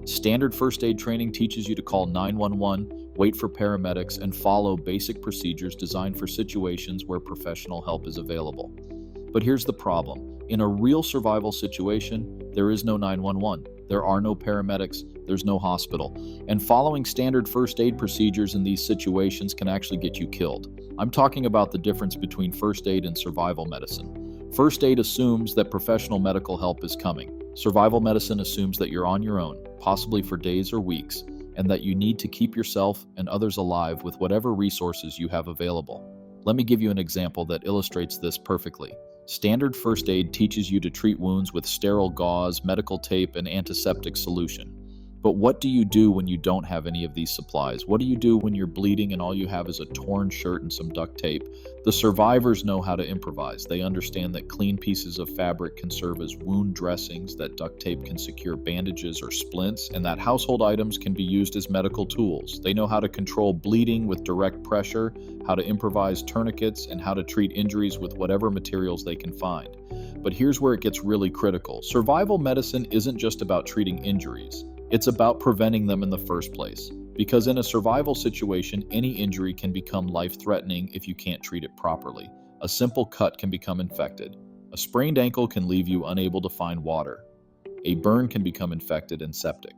Standard first aid training teaches you to call 911, wait for paramedics, and follow basic procedures designed for situations where professional help is available. But here's the problem. In a real survival situation, there is no 911. There are no paramedics, there's no hospital. And following standard first aid procedures in these situations can actually get you killed. I'm talking about the difference between first aid and survival medicine. First aid assumes that professional medical help is coming. Survival medicine assumes that you're on your own, possibly for days or weeks, and that you need to keep yourself and others alive with whatever resources you have available. Let me give you an example that illustrates this perfectly. Standard first aid teaches you to treat wounds with sterile gauze, medical tape, and antiseptic solution. But what do you do when you don't have any of these supplies? What do you do when you're bleeding and all you have is a torn shirt and some duct tape? The survivors know how to improvise. They understand that clean pieces of fabric can serve as wound dressings, that duct tape can secure bandages or splints, and that household items can be used as medical tools. They know how to control bleeding with direct pressure, how to improvise tourniquets, and how to treat injuries with whatever materials they can find. But here's where it gets really critical. Survival medicine isn't just about treating injuries. It's about preventing them in the first place. Because in a survival situation, any injury can become life-threatening if you can't treat it properly. A simple cut can become infected. A sprained ankle can leave you unable to find water. A burn can become infected and septic.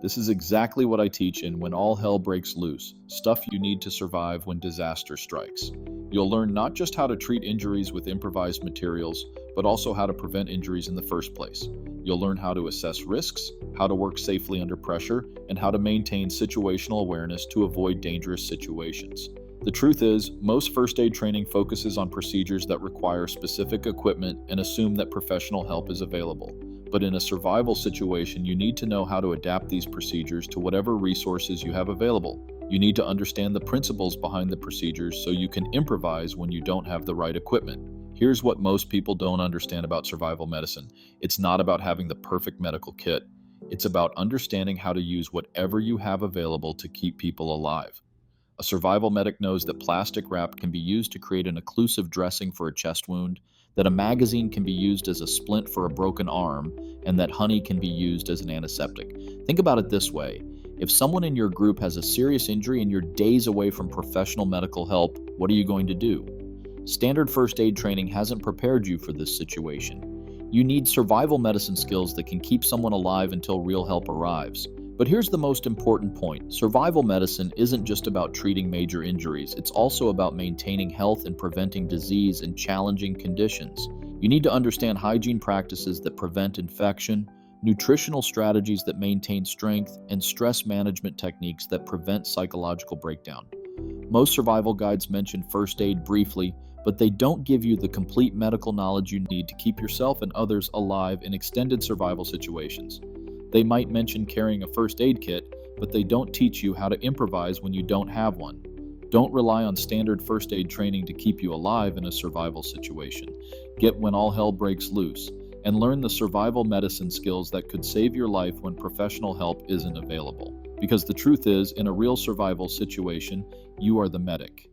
This is exactly what I teach in When All Hell Breaks Loose, stuff you need to survive when disaster strikes. You'll learn not just how to treat injuries with improvised materials, but also how to prevent injuries in the first place. You'll learn how to assess risks, how to work safely under pressure, and how to maintain situational awareness to avoid dangerous situations. The truth is, most first aid training focuses on procedures that require specific equipment and assume that professional help is available. But in a survival situation, you need to know how to adapt these procedures to whatever resources you have available. You need to understand the principles behind the procedures so you can improvise when you don't have the right equipment. Here's what most people don't understand about survival medicine. It's not about having the perfect medical kit. It's about understanding how to use whatever you have available to keep people alive. A survival medic knows that plastic wrap can be used to create an occlusive dressing for a chest wound, that a magazine can be used as a splint for a broken arm, and that honey can be used as an antiseptic. Think about it this way. If someone in your group has a serious injury and you're days away from professional medical help, what are you going to do? Standard first aid training hasn't prepared you for this situation. You need survival medicine skills that can keep someone alive until real help arrives. But here's the most important point. Survival medicine isn't just about treating major injuries. It's also about maintaining health and preventing disease in challenging conditions. You need to understand hygiene practices that prevent infection, nutritional strategies that maintain strength, and stress management techniques that prevent psychological breakdown. Most survival guides mention first aid briefly, but they don't give you the complete medical knowledge you need to keep yourself and others alive in extended survival situations. They might mention carrying a first aid kit, but they don't teach you how to improvise when you don't have one. Don't rely on standard first aid training to keep you alive in a survival situation. Get When All Hell Breaks Loose, and learn the survival medicine skills that could save your life when professional help isn't available. Because the truth is, in a real survival situation, you are the medic.